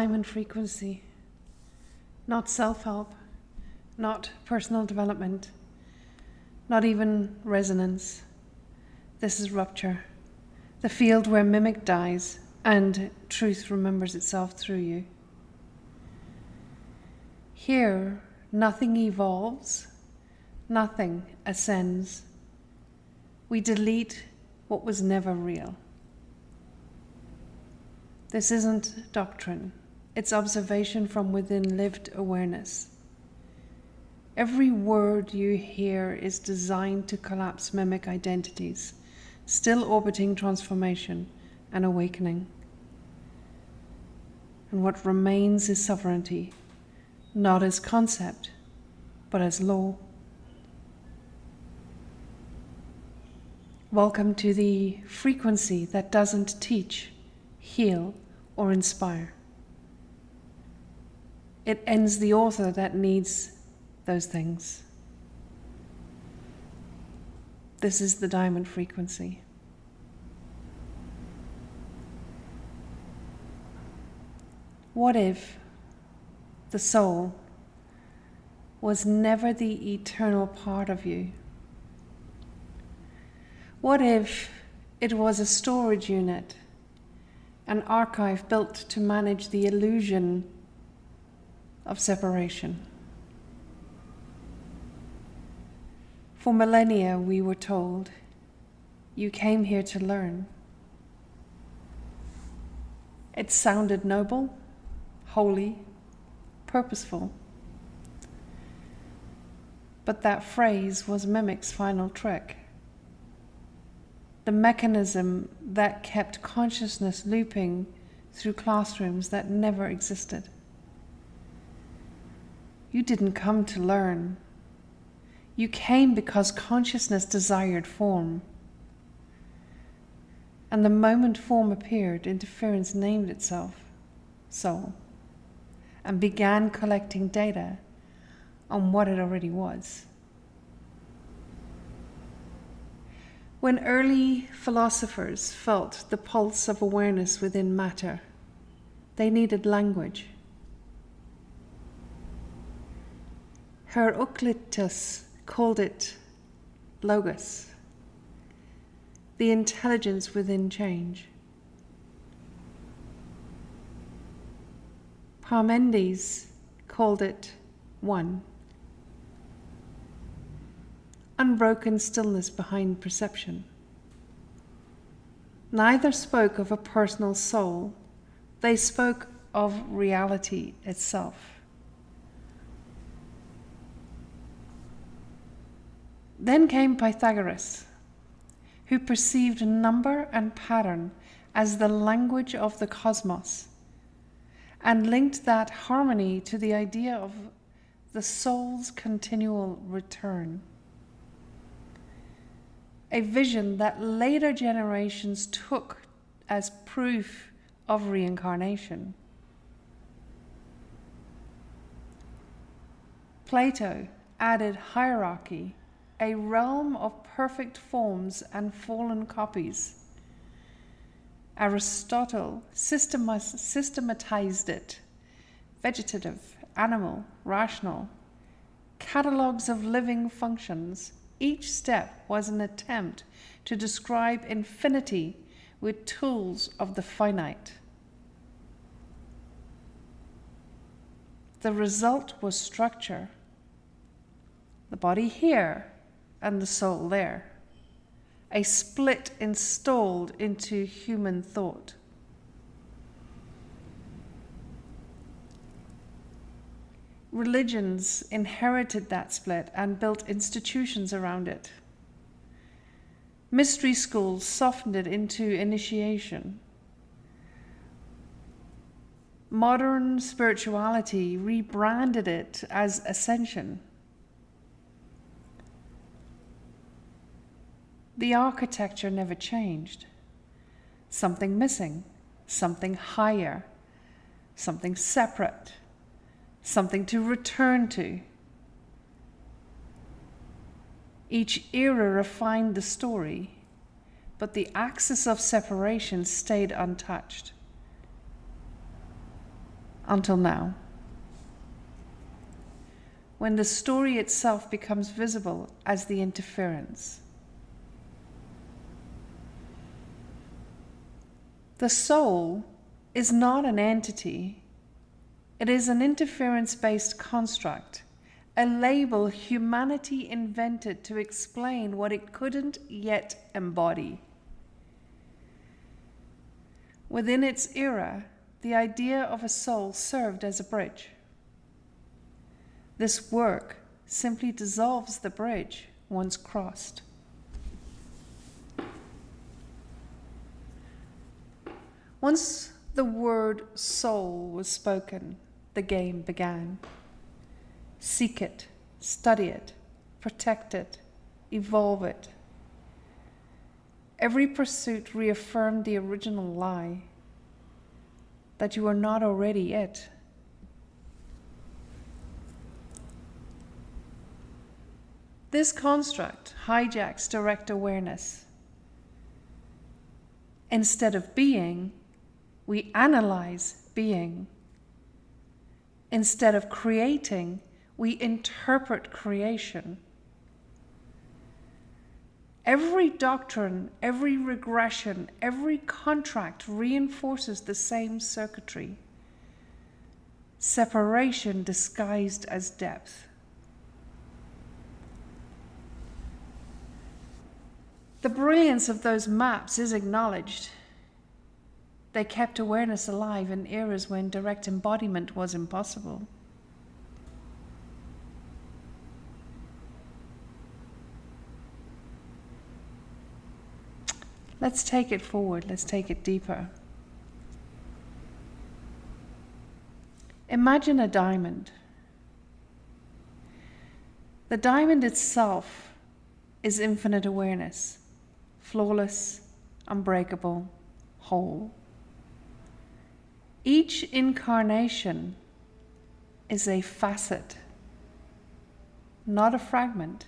Time and frequency, not self-help, not personal development, not even resonance. This is rupture, the field where mimic dies and truth remembers itself through you. Here, nothing evolves, nothing ascends. We delete what was never real. This isn't doctrine. It's observation from within lived awareness. Every word you hear is designed to collapse mimic identities, still orbiting transformation and awakening. And what remains is sovereignty, not as concept, but as law. Welcome to the frequency that doesn't teach, heal, or inspire. It ends the author that needs those things. This is the diamond frequency. What if the soul was never the eternal part of you? What if it was a storage unit, an archive built to manage the illusion of separation? For millennia, we were told, you came here to learn. It sounded noble, holy, purposeful. But that phrase was mimic's final trick. The mechanism that kept consciousness looping through classrooms that never existed. You didn't come to learn. You came because consciousness desired form. And the moment form appeared, interference named itself soul and began collecting data on what it already was. When early philosophers felt the pulse of awareness within matter, they needed language. Heraclitus called it logos, the intelligence within change. Parmenides called it one, unbroken stillness behind perception. Neither spoke of a personal soul, they spoke of reality itself. Then came Pythagoras, who perceived number and pattern as the language of the cosmos, and linked that harmony to the idea of the soul's continual return. A vision that later generations took as proof of reincarnation. Plato added hierarchy, a realm of perfect forms and fallen copies. Aristotle systematized it, vegetative, animal, rational, catalogues of living functions. Each step was an attempt to describe infinity with tools of the finite. The result was structure. The body here and the soul there. A split installed into human thought. Religions inherited that split and built institutions around it. Mystery schools softened it into initiation. Modern spirituality rebranded it as ascension. The architecture never changed. Something missing, something higher, something separate, something to return to. Each era refined the story, but the axis of separation stayed untouched. until now, when the story itself becomes visible as the interference. The soul is not an entity. It is an interference-based construct, a label humanity invented to explain what it couldn't yet embody. Within its era, the idea of a soul served as a bridge. This work simply dissolves the bridge once crossed. Once the word soul was spoken, the game began. Seek it, study it, protect it, evolve it. Every pursuit reaffirmed the original lie that you are not already it. This construct hijacks direct awareness. Instead of being, we analyze being. Instead of creating, we interpret creation. Every doctrine, every regression, every contract reinforces the same circuitry. Separation disguised as depth. The brilliance of those maps is acknowledged. They kept awareness alive in eras when direct embodiment was impossible. Let's take it forward, let's take it deeper. Imagine a diamond. The diamond itself is infinite awareness, flawless, unbreakable, whole. Each incarnation is a facet, not a fragment,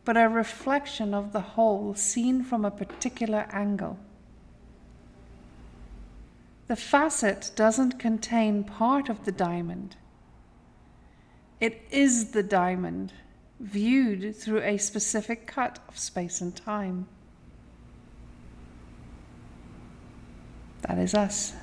but a reflection of the whole seen from a particular angle. The facet doesn't contain part of the diamond. It is the diamond, viewed through a specific cut of space and time. That is us.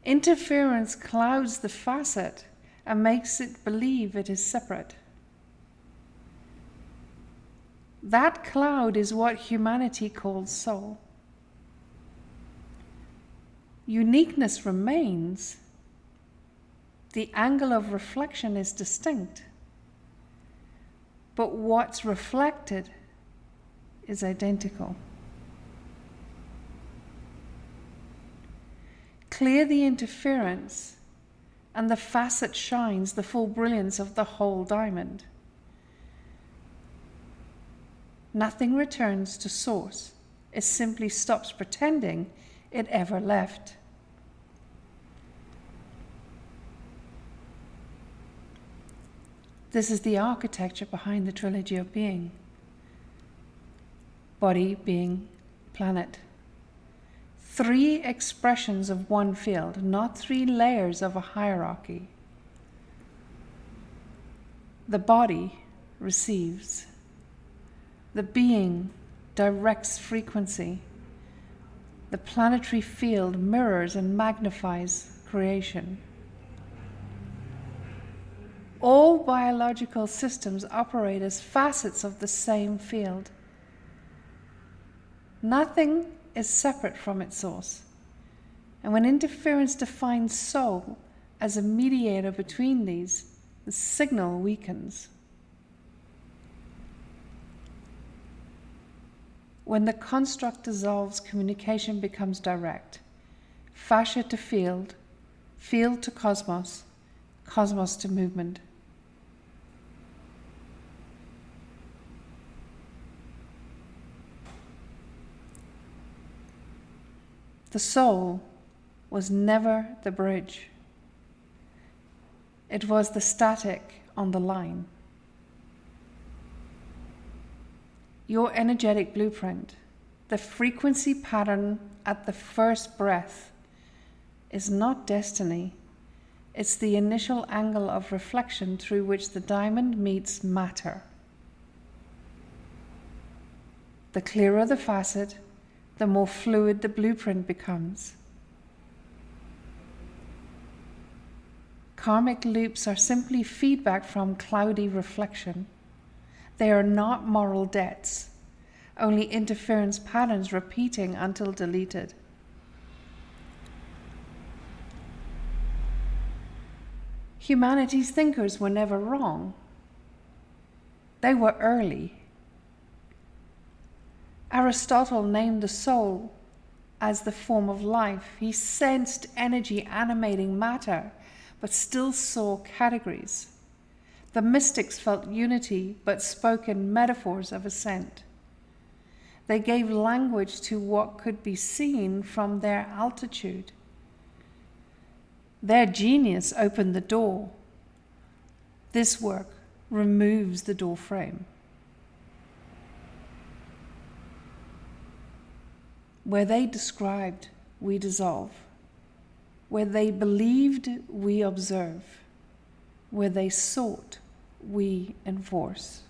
Interference clouds the facet and makes it believe it is separate. That cloud is what humanity calls soul. Uniqueness remains. The angle of reflection is distinct. But what's reflected is identical. Clear the interference, and the facet shines the full brilliance of the whole diamond. Nothing returns to source. It simply stops pretending it ever left. This is the architecture behind the Trilogy of Being. Body, being, planet. 3 expressions of one field, not 3 layers of a hierarchy. The body receives. The being directs frequency. The planetary field mirrors and magnifies creation. All biological systems operate as facets of the same field. Nothing is separate from its source. And when interference defines soul as a mediator between these, the signal weakens. When the construct dissolves, communication becomes direct. Fascia to field, field to cosmos, cosmos to movement. The soul was never the bridge. It was the static on the line. Your energetic blueprint, the frequency pattern at the first breath, is not destiny. It's the initial angle of reflection through which the diamond meets matter. The clearer the facet, the more fluid the blueprint becomes. Karmic loops are simply feedback from cloudy reflection. They are not moral debts, only interference patterns repeating until deleted. Humanity's thinkers were never wrong. They were early. Aristotle named the soul as the form of life. He sensed energy animating matter, but still saw categories. The mystics felt unity, but spoke in metaphors of ascent. They gave language to what could be seen from their altitude. Their genius opened the door. This work removes the door frame. Where they described, we dissolve. Where they believed, we observe. Where they sought, we enforce.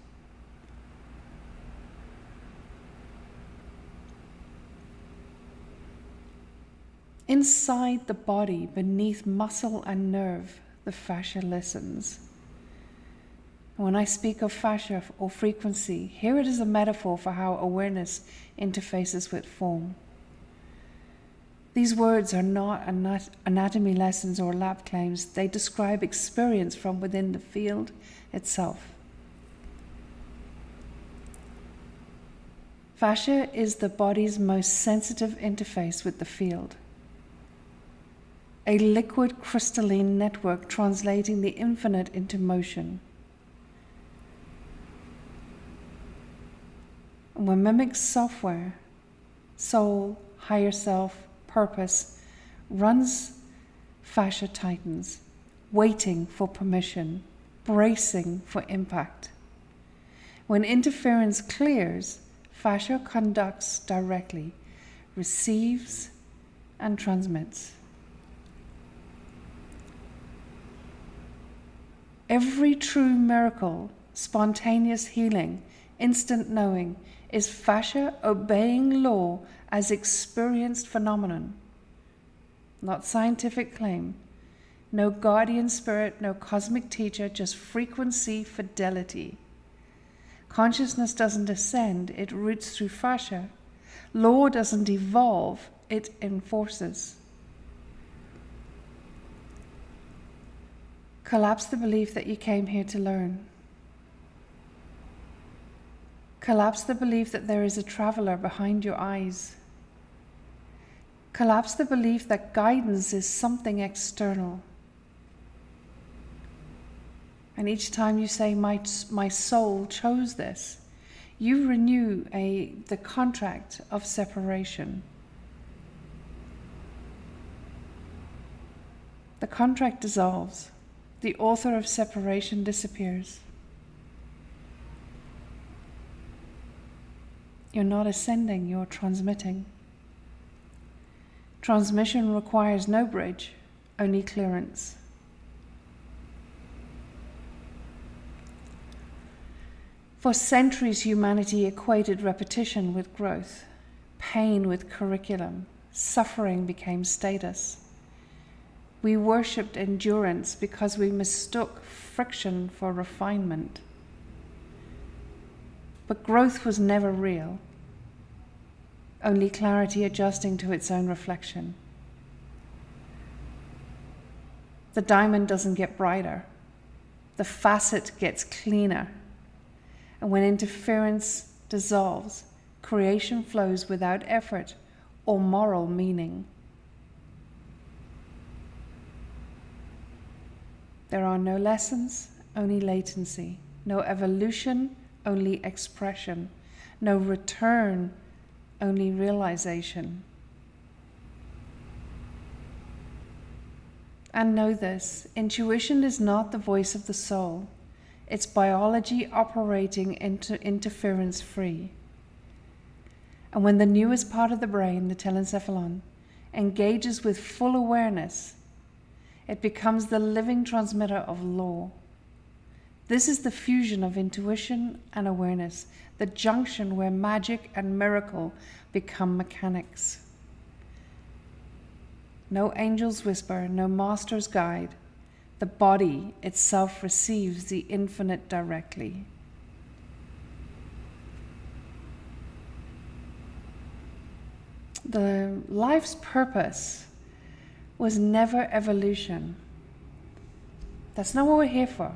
Inside the body, beneath muscle and nerve, the fascia listens. When I speak of fascia or frequency, here it is a metaphor for how awareness interfaces with form. These words are not anatomy lessons or lab claims. They describe experience from within the field itself. Fascia is the body's most sensitive interface with the field. A liquid crystalline network translating the infinite into motion. And when mimics software, soul, higher self, purpose, runs, fascia tightens, waiting for permission, bracing for impact. When interference clears, fascia conducts directly, receives and transmits. Every true miracle, spontaneous healing, instant knowing, is fascia obeying law as experienced phenomenon, not scientific claim. No guardian spirit, no cosmic teacher, just frequency fidelity. Consciousness doesn't ascend, it roots through fascia. Law doesn't evolve, it enforces. Collapse the belief that you came here to learn. Collapse the belief that there is a traveler behind your eyes. Collapse the belief that guidance is something external. And each time you say, my soul chose this, you renew the contract of separation. The contract dissolves. The author of separation disappears. You're not ascending, you're transmitting. Transmission requires no bridge, only clearance. For centuries, humanity equated repetition with growth, pain with curriculum, suffering became status. We worshipped endurance because we mistook friction for refinement. But growth was never real, only clarity adjusting to its own reflection. The diamond doesn't get brighter, the facet gets cleaner. And when interference dissolves, creation flows without effort or moral meaning. There are no lessons, only latency. No evolution, only expression. No return, only realization. And know this, intuition is not the voice of the soul. It's biology operating interference-free. And when the newest part of the brain, the telencephalon, engages with full awareness, it becomes the living transmitter of law. This is the fusion of intuition and awareness, the junction where magic and miracle become mechanics. No angel's whisper, no master's guide. The body itself receives the infinite directly. The life's purpose was never evolution. That's not what we're here for.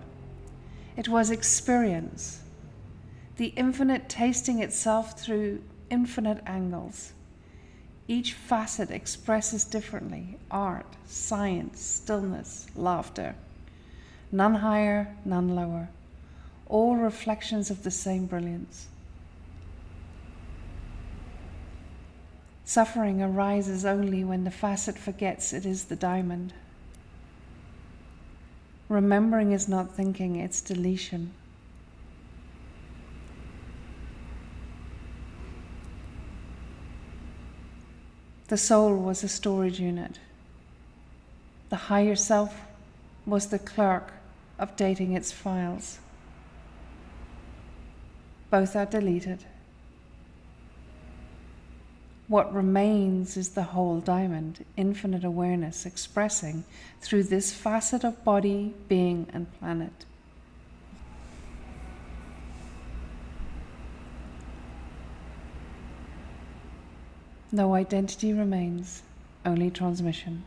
It was experience. The infinite tasting itself through infinite angles. Each facet expresses differently: art, science, stillness, laughter. None higher, none lower. All reflections of the same brilliance. Suffering arises only when the facet forgets it is the diamond. Remembering is not thinking, it's deletion. The soul was a storage unit. The higher self was the clerk updating its files. Both are deleted. What remains is the whole diamond, infinite awareness expressing through this facet of body, being, and planet. No identity remains, only transmission.